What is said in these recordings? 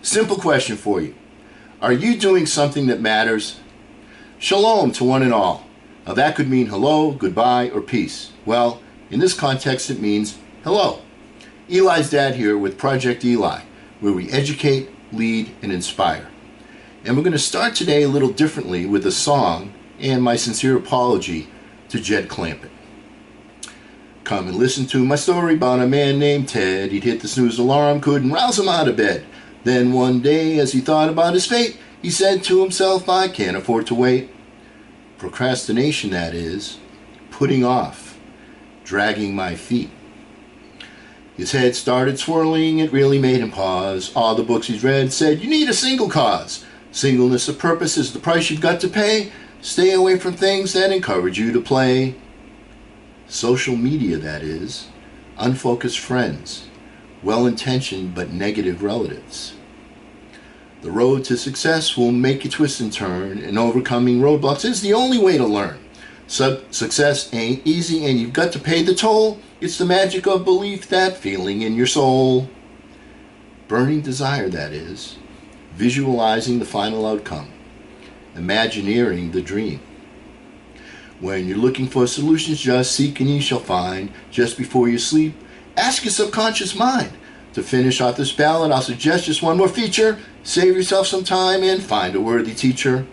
Simple question for you. Are you doing something that matters? Shalom to one and all. Now that could mean hello, goodbye, or peace. Well, in this context it means hello. Eli's dad here with Project Eli, where we educate, lead, and inspire. And we're going to start today a little differently with a song and my sincere apology to Jed Clampett. Come and listen to my story about a man named Ted. He'd hit the snooze alarm, couldn't rouse him out of bed. Then one day, as he thought about his fate, he said to himself, I can't afford to wait. Procrastination, that is, putting off, dragging my feet. His head started swirling, it really made him pause. All the books he's read said, you need a single cause. Singleness of purpose is the price you've got to pay. Stay away from things that encourage you to play. Social media, that is, unfocused friends, well-intentioned but negative relatives. The road to success will make you twist and turn, and overcoming roadblocks is the only way to learn. Success ain't easy and you've got to pay the toll. It's the magic of belief, that feeling in your soul. Burning desire, that is, visualizing the final outcome, imagineering the dream. When you're looking for solutions, just seek and ye shall find. Just before you sleep, ask your subconscious mind. To finish off this ballad, I'll suggest just one more feature. Save yourself some time and find a worthy teacher.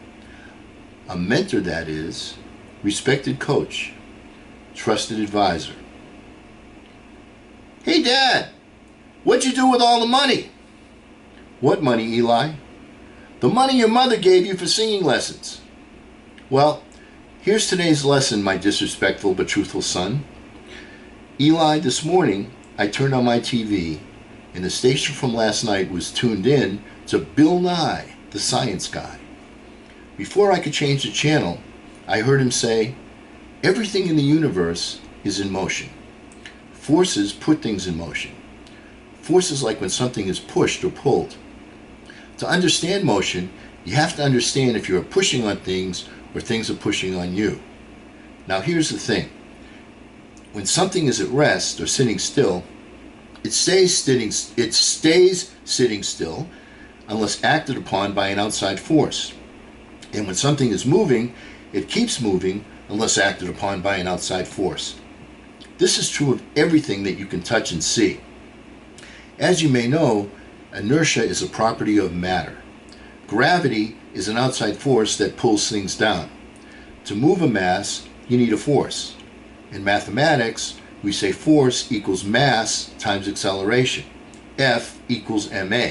A mentor, that is, respected coach, trusted advisor. Hey Dad, what'd you do with all the money? What money, Eli? The money your mother gave you for singing lessons. Well, here's today's lesson, my disrespectful but truthful son. Eli, this morning I turned on my TV and the station from last night was tuned in to Bill Nye, the science guy. Before I could change the channel, I heard him say, everything in the universe is in motion. Forces put things in motion. Forces like when something is pushed or pulled. To understand motion, you have to understand if you're pushing on things or things are pushing on you. Now here's the thing. When something is at rest or sitting still, it stays sitting still unless acted upon by an outside force. And when something is moving, it keeps moving unless acted upon by an outside force. This is true of everything that you can touch and see. As you may know, inertia is a property of matter. Gravity is an outside force that pulls things down. To move a mass, you need a force. In mathematics, we say force equals mass times acceleration. F equals ma.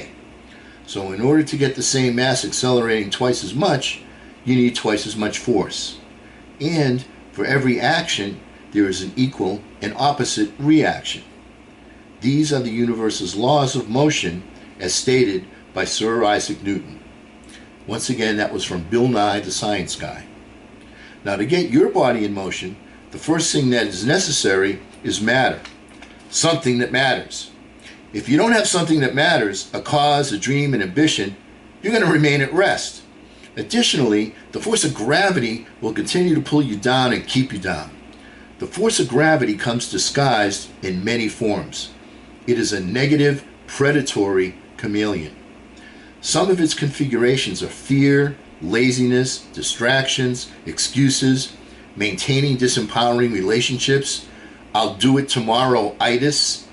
So in order to get the same mass accelerating twice as much, you need twice as much force. And for every action, there is an equal and opposite reaction. These are the universe's laws of motion as stated by Sir Isaac Newton. Once again, that was from Bill Nye, the science guy. Now to get your body in motion, the first thing that is necessary is matter. Something that matters. If you don't have something that matters, a cause, a dream, an ambition, you're going to remain at rest. Additionally, the force of gravity will continue to pull you down and keep you down. The force of gravity comes disguised in many forms. It is a negative, predatory chameleon. Some of its configurations are fear, laziness, distractions, excuses, maintaining disempowering relationships, I'll do it tomorrow-itis,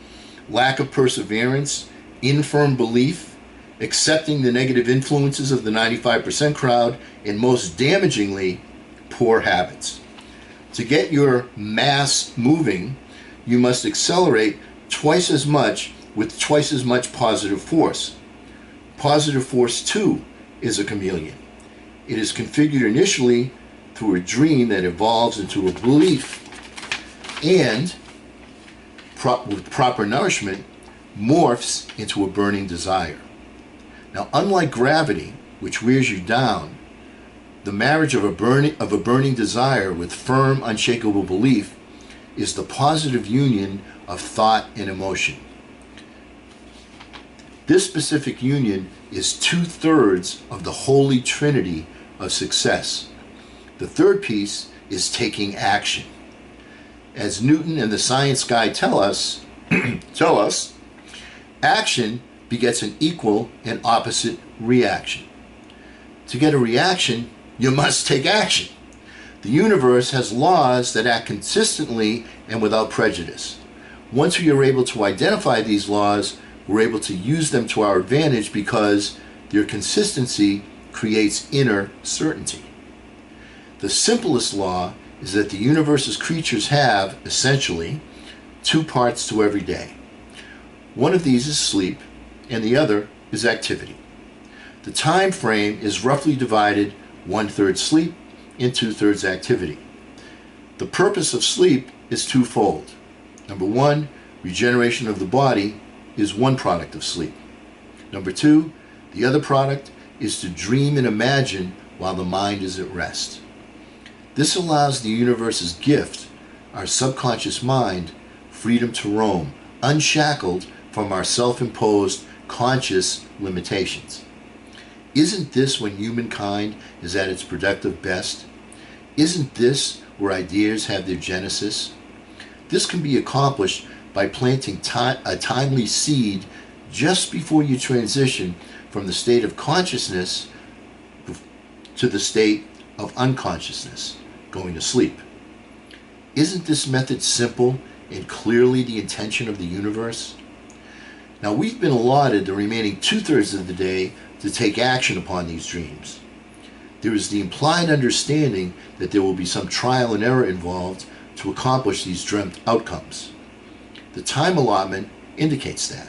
lack of perseverance, infirm belief, accepting the negative influences of the 95% crowd, and most damagingly, poor habits. To get your mass moving, you must accelerate twice as much with twice as much positive force. Positive force, too, is a chameleon. It is configured initially through a dream that evolves into a belief and, with proper nourishment, morphs into a burning desire. Now, unlike gravity, which wears you down, the marriage of a burning desire with firm, unshakable belief is the positive union of thought and emotion. This specific union is 2/3 of the holy trinity of success. The third piece is taking action. As Newton and the science guy tell us, action begets an equal and opposite reaction. To get a reaction, you must take action. The universe has laws that act consistently and without prejudice. Once we are able to identify these laws, we're able to use them to our advantage because their consistency creates inner certainty. The simplest law is that the universe's creatures have, essentially, two parts to every day. One of these is sleep, and the other is activity. The time frame is roughly divided 1/3 sleep and 2/3 activity. The purpose of sleep is twofold. Number one, regeneration of the body is one product of sleep. Number two, the other product is to dream and imagine while the mind is at rest. This allows the universe's gift, our subconscious mind, freedom to roam, unshackled from our self-imposed conscious limitations. Isn't this when humankind is at its productive best? Isn't this where ideas have their genesis? This can be accomplished by planting a timely seed just before you transition from the state of consciousness to the state of unconsciousness, going to sleep. Isn't this method simple and clearly the intention of the universe? Now, we've been allotted the remaining 2/3 of the day to take action upon these dreams. There is the implied understanding that there will be some trial and error involved to accomplish these dreamt outcomes. The time allotment indicates that.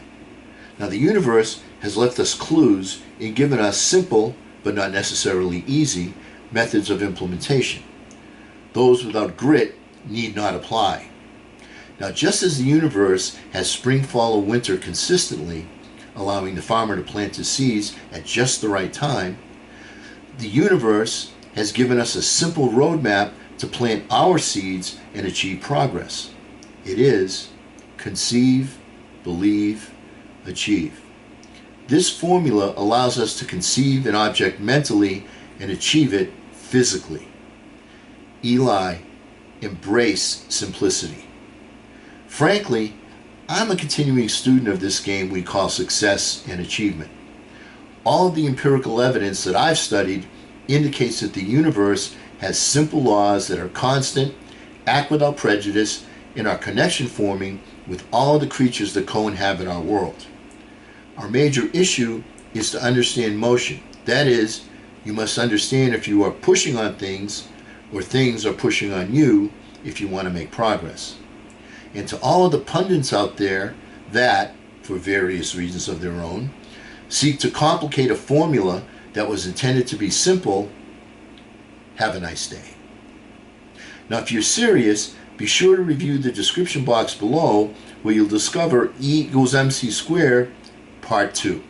Now, the universe has left us clues and given us simple, but not necessarily easy, methods of implementation. Those without grit need not apply. Now, just as the universe has spring, fall, or winter consistently, allowing the farmer to plant his seeds at just the right time, the universe has given us a simple roadmap to plant our seeds and achieve progress. It is conceive, believe, achieve. This formula allows us to conceive an object mentally and achieve it physically. Eli, embrace simplicity. Frankly, I'm a continuing student of this game we call success and achievement. All of the empirical evidence that I've studied indicates that the universe has simple laws that are constant, act without prejudice, and are connection forming with all of the creatures that co-inhabit our world. Our major issue is to understand motion. That is, you must understand if you are pushing on things or things are pushing on you if you want to make progress. And to all of the pundits out there that, for various reasons of their own, seek to complicate a formula that was intended to be simple, have a nice day. Now, if you're serious, be sure to review the description box below where you'll discover E equals MC squared, part 2.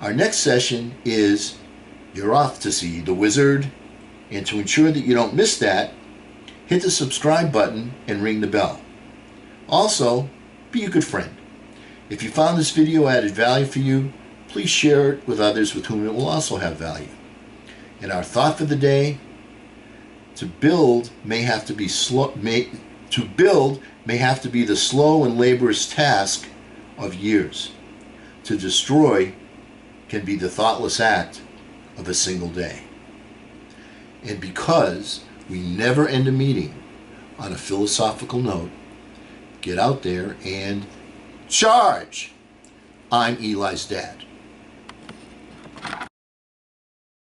Our next session is You're Off to See the Wizard, and to ensure that you don't miss that, hit the subscribe button and ring the bell. Also, be a good friend. If you found this video added value for you, please share it with others with whom it will also have value. And our thought for the day: to build may have to be the slow and laborious task of years. To destroy can be the thoughtless act of a single day. And because we never end a meeting on a philosophical note, get out there and charge! I'm Eli's dad.